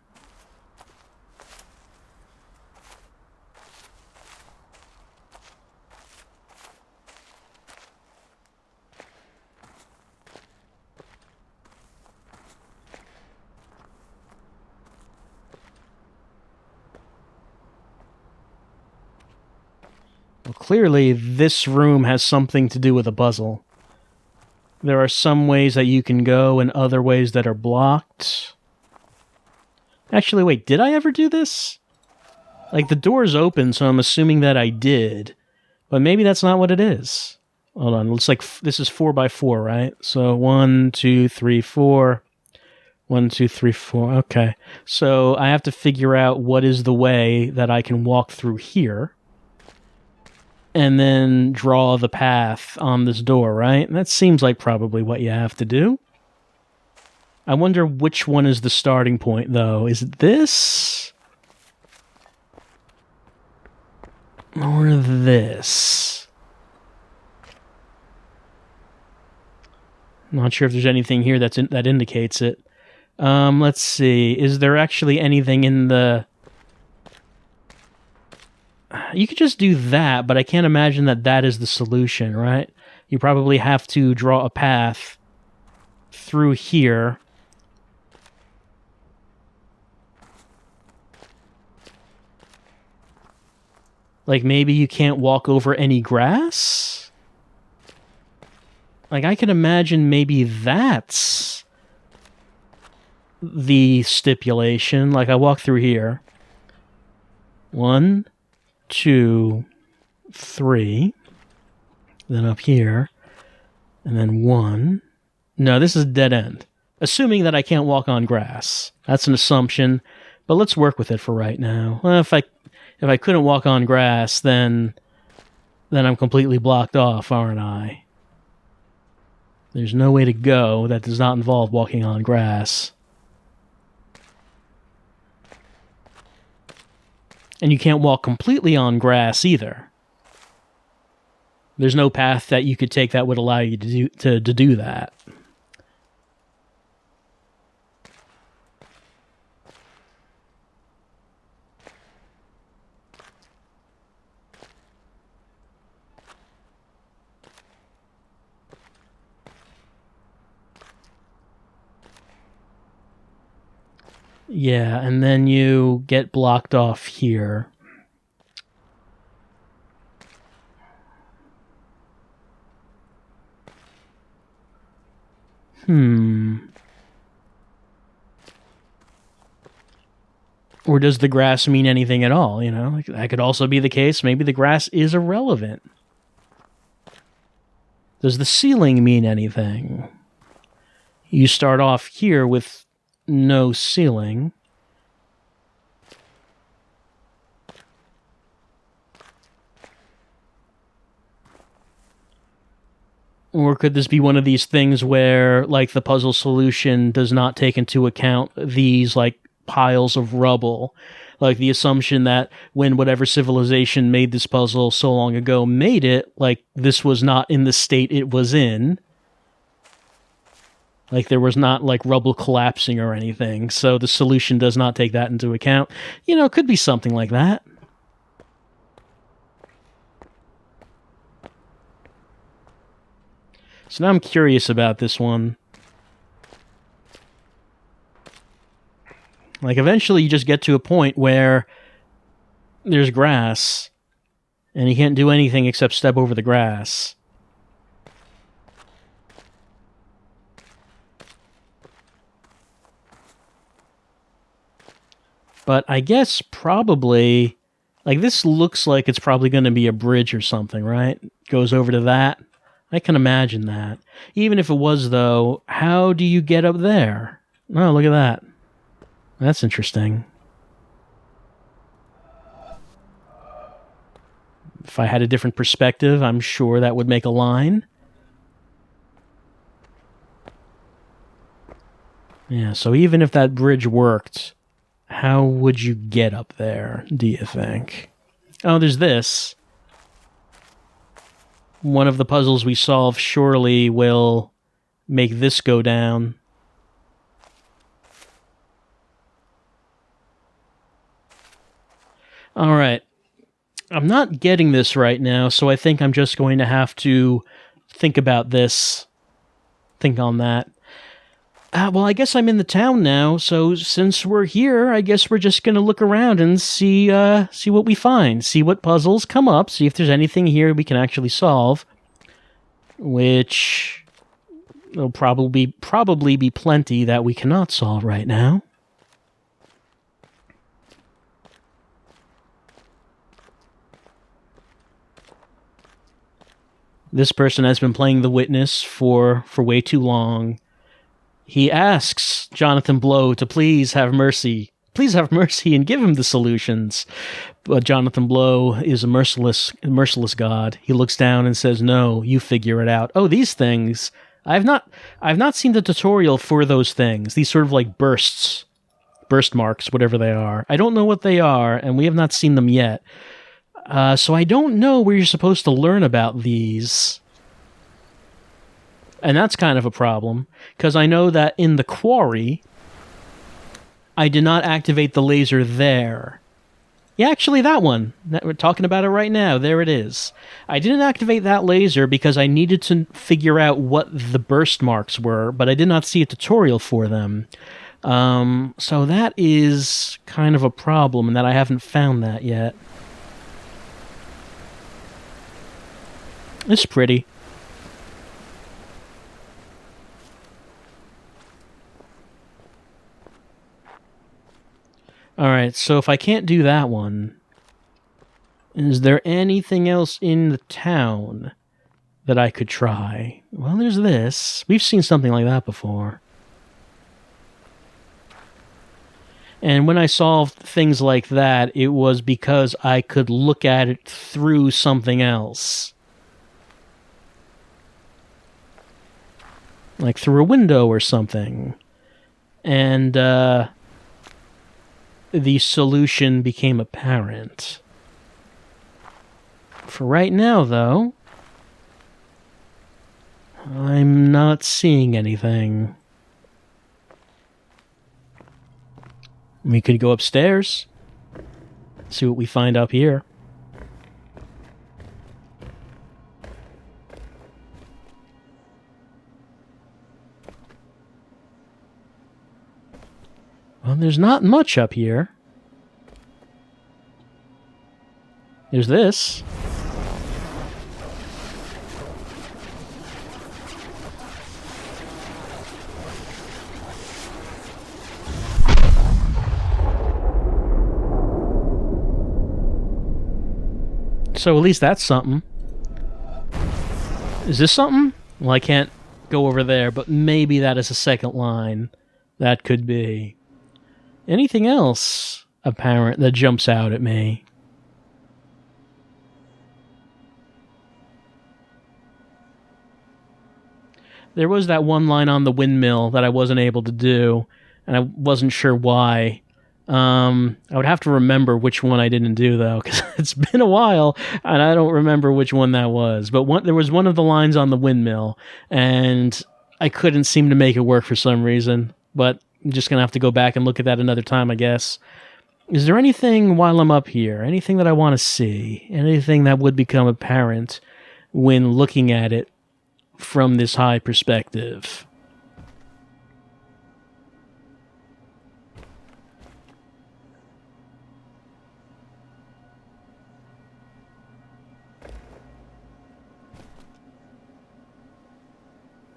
[SPEAKER 1] Well, clearly this room has something to do with a puzzle. There are some ways that you can go and other ways that are blocked. Actually, wait, did I ever do this? Like, the door's open, so I'm assuming that I did. But maybe that's not what it is. Hold on. Looks like this is 4x4, right? So 1, 2, 3, 4. 1, 2, 3, 4. Okay. So I have to figure out what is the way that I can walk through here. And then draw the path on this door, right? That seems like probably what you have to do. I wonder which one is the starting point, though. Is it this? Or this? Not sure if there's anything here that indicates it. Let's see. Is there actually anything in the... You could just do that, but I can't imagine that that is the solution, right? You probably have to draw a path through here. Like, maybe you can't walk over any grass? Like, I can imagine maybe that's the stipulation. Like, I walk through here. 1, 2, 3. Then up here. And then 1. No, this is a dead end. Assuming that I can't walk on grass. That's an assumption. But let's work with it for right now. Well, if I couldn't walk on grass, then I'm completely blocked off, aren't I? There's no way to go that does not involve walking on grass. And you can't walk completely on grass either. There's no path that you could take that would allow you to do that. Yeah, and then you get blocked off here. Or does the grass mean anything at all, you know? Like, that could also be the case. Maybe the grass is irrelevant. Does the ceiling mean anything? You start off here with no ceiling. Or could this be one of these things where, like, the puzzle solution does not take into account these, like, piles of rubble? Like, the assumption that when whatever civilization made this puzzle so long ago made it, like, this was not in the state it was in. Like, there was not, like, rubble collapsing or anything, so the solution does not take that into account. You know, it could be something like that. So now I'm curious about this one. Like, eventually you just get to a point where there's grass, and you can't do anything except step over the grass. But I guess probably, like, this looks like it's probably going to be a bridge or something, right? Goes over to that. I can imagine that. Even if it was, though, how do you get up there? Oh, look at that. That's interesting. If I had a different perspective, I'm sure that would make a line. Yeah, so even if that bridge worked, how would you get up there, do you think? Oh, there's this. One of the puzzles we solve surely will make this go down. All right. I'm not getting this right now, so I think I'm just going to have to think about this. Think on that. Well, I guess I'm in the town now, so since we're here, I guess we're just going to look around and see what we find. See what puzzles come up, see if there's anything here we can actually solve. Which there'll probably be plenty that we cannot solve right now. This person has been playing the witness for way too long. He asks Jonathan Blow to please have mercy. Please have mercy and give him the solutions. But Jonathan Blow is a merciless god. He looks down and says, "No, you figure it out." Oh, these things. I've not seen the tutorial for those things. These sort of like burst marks, whatever they are. I don't know what they are, and we have not seen them yet. So I don't know where you're supposed to learn about these. And that's kind of a problem, because I know that in the quarry, I did not activate the laser there. Yeah, actually, that one. We're talking about it right now. There it is. I didn't activate that laser because I needed to figure out what the burst marks were, but I did not see a tutorial for them. So that is kind of a problem, and that I haven't found that yet. It's pretty. Alright, so if I can't do that one, is there anything else in the town that I could try? Well, there's this. We've seen something like that before. And when I solved things like that, it was because I could look at it through something else. Like through a window or something. And, the solution became apparent. For right now, though, I'm not seeing anything. We could go upstairs, see what we find up here. Well, there's not much up here. There's this. So at least that's something. Is this something? Well, I can't go over there, but maybe that is a second line. That could be. Anything else apparent that jumps out at me? There was that one line on the windmill that I wasn't able to do, and I wasn't sure why. I would have to remember which one I didn't do, though, because it's been a while, and I don't remember which one that was. But there was one of the lines on the windmill, and I couldn't seem to make it work for some reason. But I'm just going to have to go back and look at that another time, I guess. Is there anything while I'm up here? Anything that I want to see? Anything that would become apparent when looking at it from this high perspective?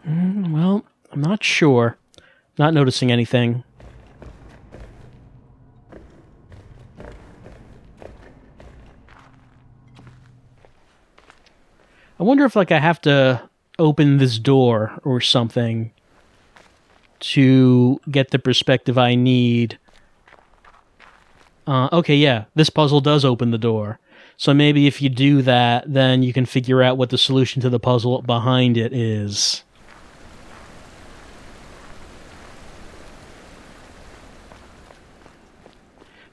[SPEAKER 1] Well, I'm not sure. Not noticing anything. I wonder if, like, I have to open this door or something to get the perspective I need. Okay, yeah, this puzzle does open the door. So maybe if you do that, then you can figure out what the solution to the puzzle behind it is.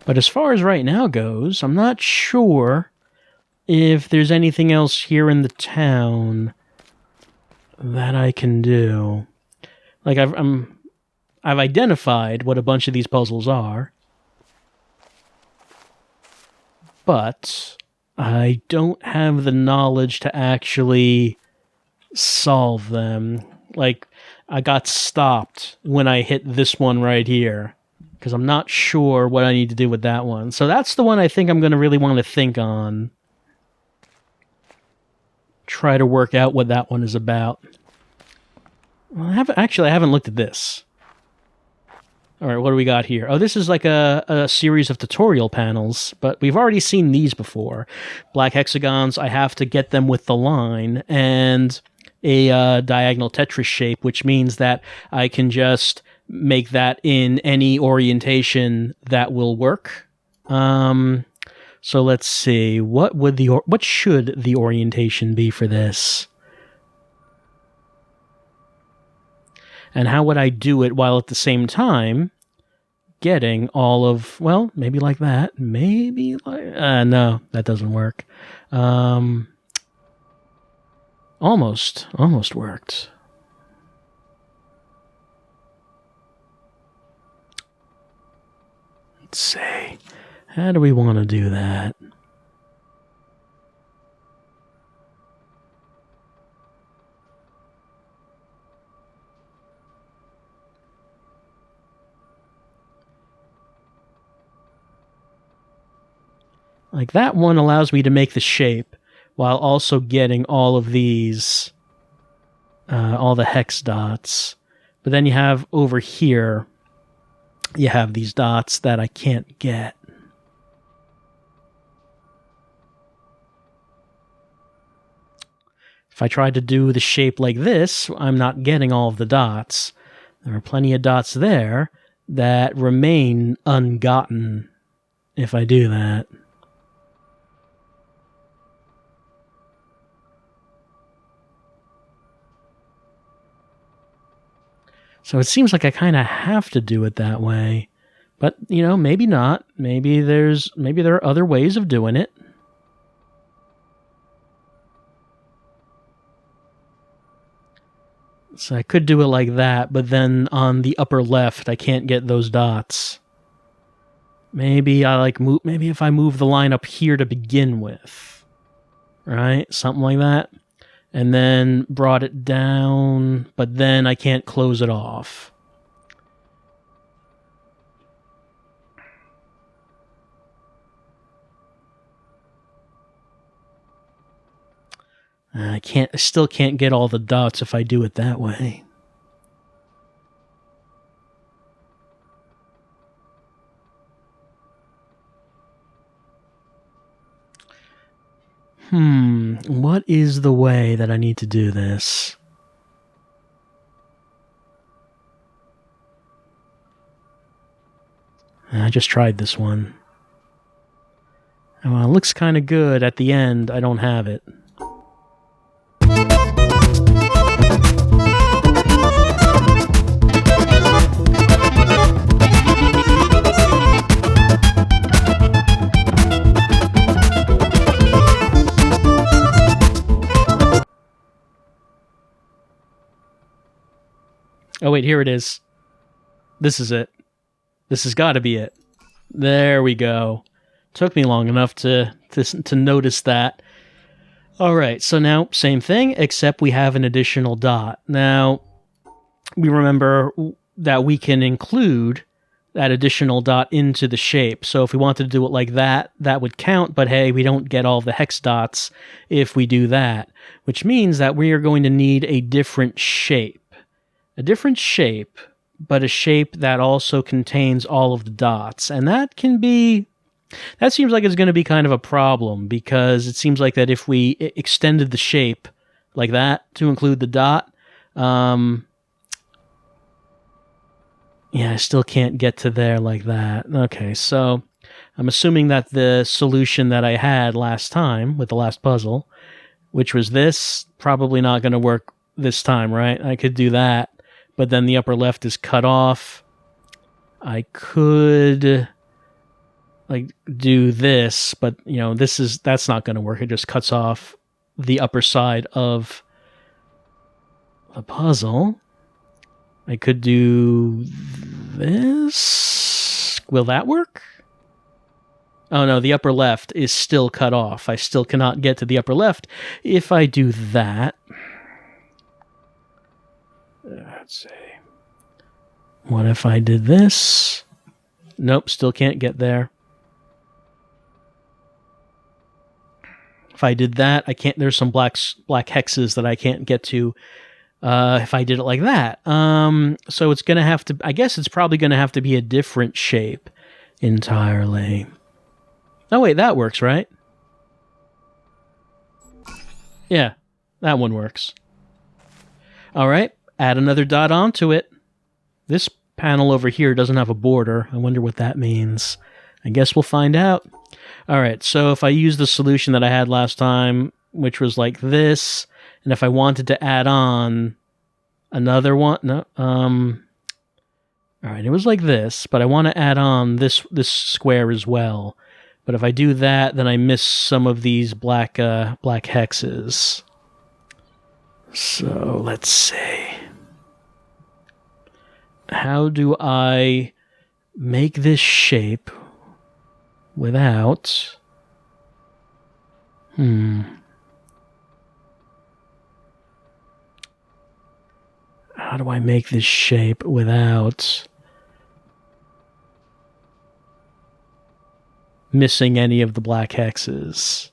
[SPEAKER 1] But as far as right now goes, I'm not sure if there's anything else here in the town that I can do. Like, I've identified what a bunch of these puzzles are, but I don't have the knowledge to actually solve them. Like, I got stopped when I hit this one right here, because I'm not sure what I need to do with that one. So that's the one I think I'm going to really want to think on. Try to work out what that one is about. Well, I haven't looked at this. All right, what do we got here? Oh, this is like a series of tutorial panels, but we've already seen these before. Black hexagons, I have to get them with the line, and a diagonal Tetris shape, which means that I can just make that in any orientation that will work. So let's see. What should the orientation be for this? And how would I do it while at the same time getting all of, well, maybe like that. Maybe like, no, that doesn't work. Almost worked. Let's see. How do we want to do that? Like that one allows me to make the shape while also getting all of these, all the hex dots. But then you have over here, you have these dots that I can't get. If I try to do the shape like this, I'm not getting all of the dots. There are plenty of dots there that remain ungotten if I do that. So it seems like I kind of have to do it that way. But, you know, maybe not. Maybe there are other ways of doing it. So I could do it like that, but then on the upper left, I can't get those dots. Maybe maybe if I move the line up here to begin with. Right? Something like that. And then brought it down, but then I can't close it off. I still can't get all the dots if I do it that way. What is the way that I need to do this? I just tried this one. Well, it looks kind of good. At the end, I don't have it. Oh, wait, here it is. This is it. This has got to be it. There we go. Took me long enough to notice that. All right, so now same thing, except we have an additional dot. Now, we remember that we can include that additional dot into the shape. So if we wanted to do it like that, that would count, but hey, we don't get all the hex dots if we do that, which means that we are going to need a different shape. A different shape, but a shape that also contains all of the dots. And that seems like it's going to be kind of a problem, because it seems like that if we extended the shape like that to include the dot, yeah, I still can't get to there like that. Okay, so I'm assuming that the solution that I had last time with the last puzzle, which was this, probably not going to work this time, right? I could do that, but then the upper left is cut off. I could do this, but you know, that's not going to work. It just cuts off the upper side of the puzzle. I could do this. Will that work? Oh no, the upper left is still cut off. I still cannot get to the upper left. If I do that, let's see. What if I did this? Nope, still can't get there. If I did that, I can't. There's some black hexes that I can't get to if I did it like that. So it's going to have to, I guess it's probably going to have to be a different shape entirely. Oh, wait, that works, right? Yeah, that one works. All right, add another dot onto it. This panel over here doesn't have a border. I wonder what that means. I guess we'll find out. All right, so if I use the solution that I had last time, which was like this, and if I wanted to add on another one, no, all right, it was like this, but I want to add on this square as well. But if I do that, then I miss some of these black hexes. So let's see. How do I make this shape without... How do I make this shape without missing any of the black hexes?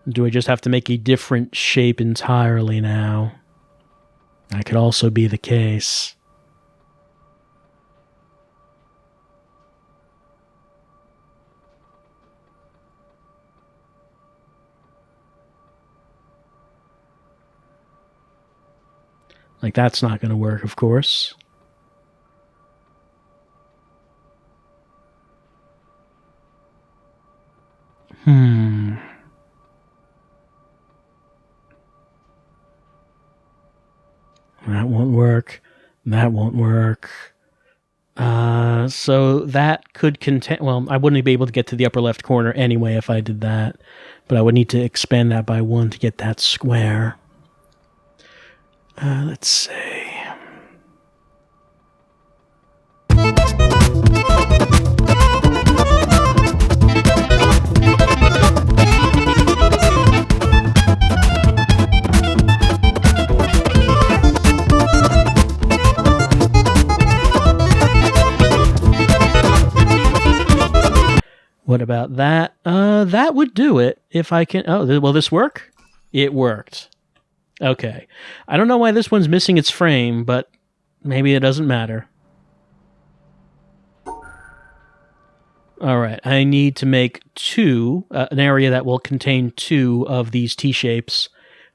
[SPEAKER 1] Do I just have to make a different shape entirely now? That could also be the case. Like, that's not going to work, of course. That won't work. That won't work. So that could contain... Well, I wouldn't be able to get to the upper left corner anyway if I did that. But I would need to expand that by 1 to get that square. Let's see. What about that? That would do it if I can... Oh, will this work? It worked. Okay. I don't know why this one's missing its frame, but maybe it doesn't matter. All right. I need to make 2, an area that will contain 2 of these T-shapes,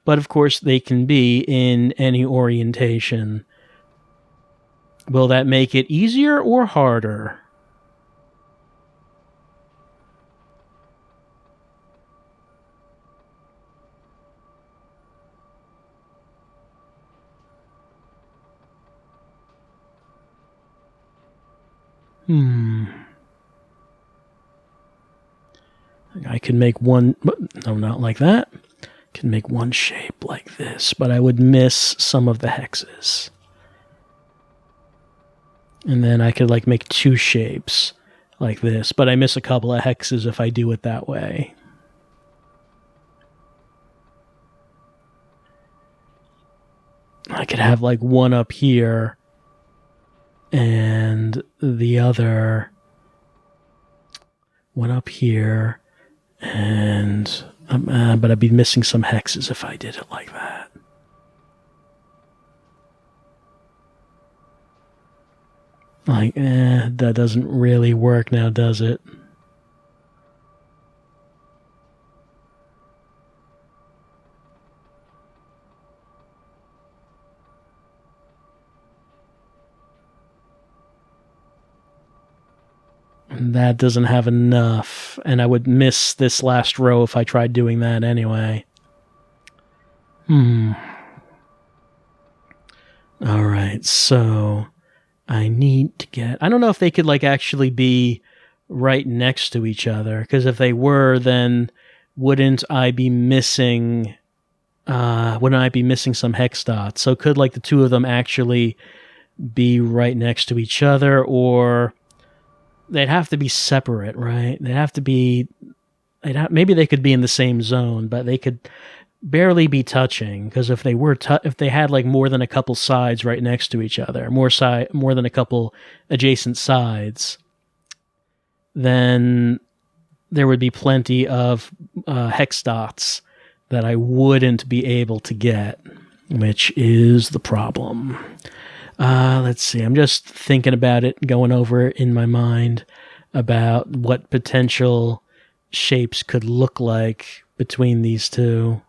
[SPEAKER 1] but of course they can be in any orientation. Will that make it easier or harder? I can make one... No, not like that. I can make one shape like this, but I would miss some of the hexes. And then I could like make 2 shapes like this, but I miss a couple of hexes if I do it that way. I could have like one up here and the other one up here, and but I'd be missing some hexes if I did it like that. Like, that doesn't really work now, does it? That doesn't have enough, and I would miss this last row if I tried doing that anyway. Alright, so I need to get... I don't know if they could like actually be right next to each other, because if they were, then wouldn't I be missing some hex dots? So could like the 2 of them actually be right next to each other, or... They'd have to be separate, right? They'd have to be... maybe they could be in the same zone, but they could barely be touching, because if they were if they had like more than a couple sides right next to each other, more than a couple adjacent sides, then there would be plenty of hex dots that I wouldn't be able to get, which is the problem. Let's see. I'm just thinking about it, going over it in my mind about what potential shapes could look like between these two.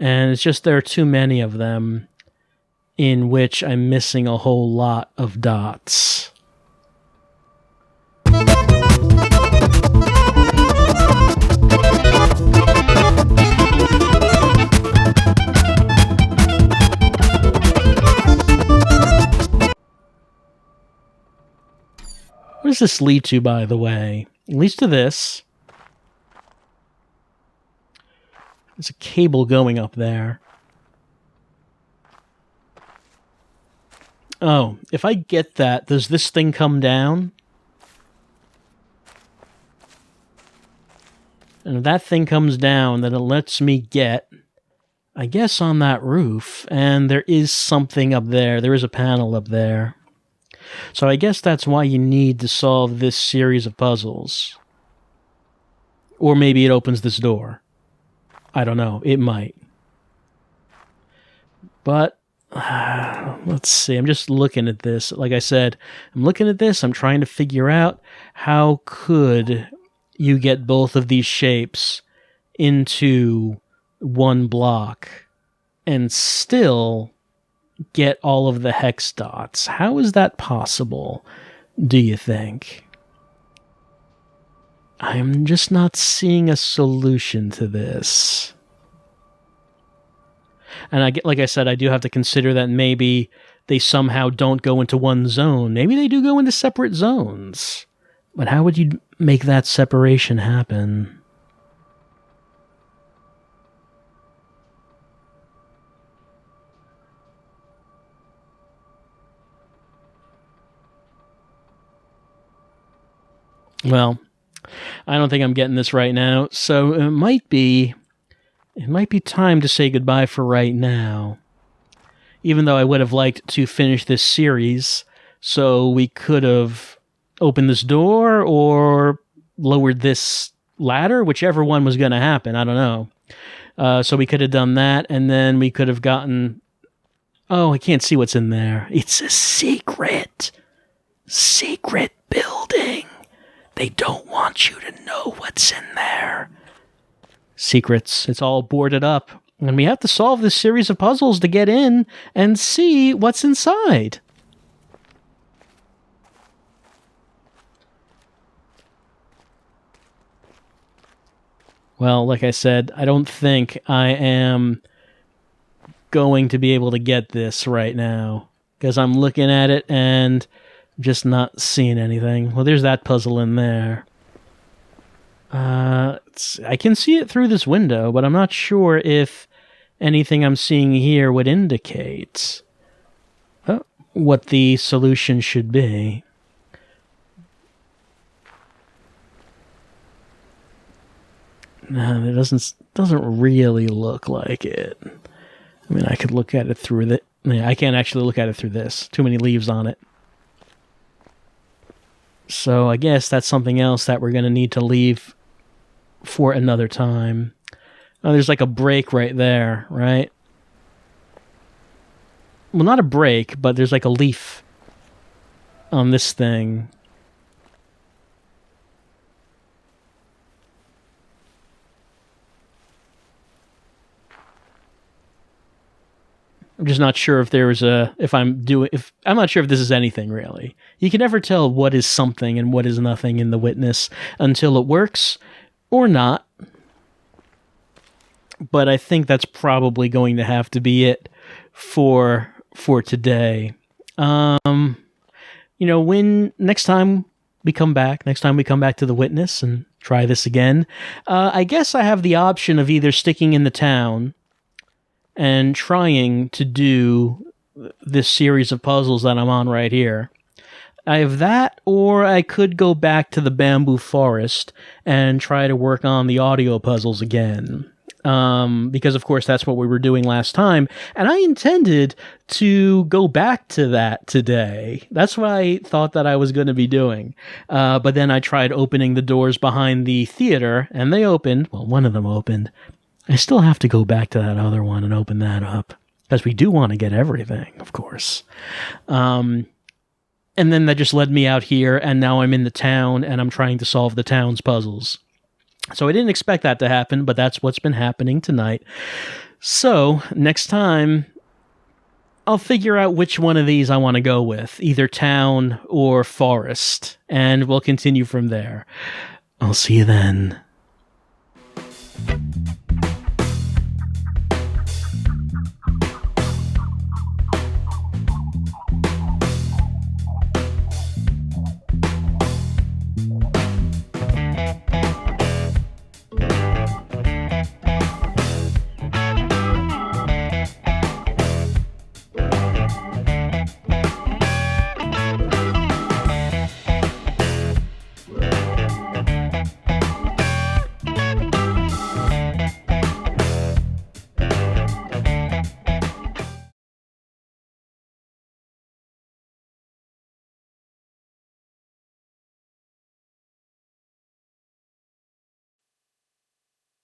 [SPEAKER 1] And it's just there are too many of them in which I'm missing a whole lot of dots. What does this lead to, by the way? It leads to this. There's a cable going up there. Oh, if I get that, does this thing come down? And if that thing comes down, then it lets me get, I guess, on that roof. And there is something up there. There is a panel up there. So I guess that's why you need to solve this series of puzzles. Or maybe it opens this door. I don't know. It might. But, let's see. I'm just looking at this. Like I said, I'm looking at this. I'm trying to figure out how could you get both of these shapes into one block and still get all of the hex dots. How is that possible, do you think? I'm just not seeing a solution to this. And like I said, I do have to consider that maybe they somehow don't go into one zone. Maybe they do go into separate zones. But how would you make that separation happen? Well, I don't think I'm getting this right now, so it might be time to say goodbye for right now. Even though I would have liked to finish this series, so we could have opened this door or lowered this ladder, whichever one was going to happen, I don't know. So we could have done that, and then we could have gotten... Oh, I can't see what's in there. It's a secret building. They don't want you to know what's in there. Secrets. It's all boarded up. And we have to solve this series of puzzles to get in and see what's inside. Well, like I said, I don't think I am going to be able to get this right now. Because I'm looking at it and... just not seeing anything. Well, there's that puzzle in there. I can see it through this window, but I'm not sure if anything I'm seeing here would indicate what the solution should be. No, it doesn't really look like it. I mean, I could look at it through the... I can't actually look at it through this. Too many leaves on it. So I guess that's something else that we're going to need to leave for another time. Oh, there's like a break right there, right? Well, not a break, but there's like a leaf on this thing. I'm just not sure if there's I'm not sure if this is anything really. You can never tell what is something and what is nothing in The Witness until it works or not. But I think that's probably going to have to be it for today. When next time we come back to The Witness and try this again, I guess I have the option of either sticking in the town and trying to do this series of puzzles that I'm on right here. I have that, or I could go back to the bamboo forest and try to work on the audio puzzles again. because of course that's what we were doing last time. And I intended to go back to that today. That's what I thought that I was going to be doing. But then I tried opening the doors behind the theater, and they opened. Well, one of them opened. I still have to go back to that other one and open that up, because we do want to get everything, of course. And then that just led me out here, and now I'm in the town, and I'm trying to solve the town's puzzles. So I didn't expect that to happen, but that's what's been happening tonight. So next time, I'll figure out which one of these I want to go with, either town or forest, and we'll continue from there. I'll see you then.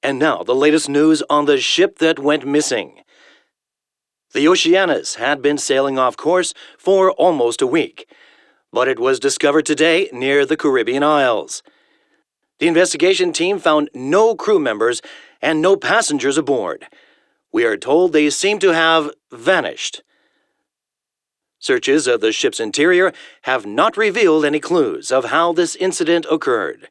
[SPEAKER 2] And now, the latest news on the ship that went missing. The Oceanus had been sailing off course for almost a week, but it was discovered today near the Caribbean Isles. The investigation team found no crew members and no passengers aboard. We are told they seem to have vanished. Searches of the ship's interior have not revealed any clues of how this incident occurred.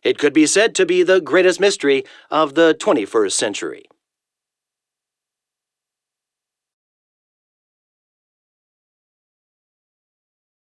[SPEAKER 2] It could be said to be the greatest mystery of the 21st century.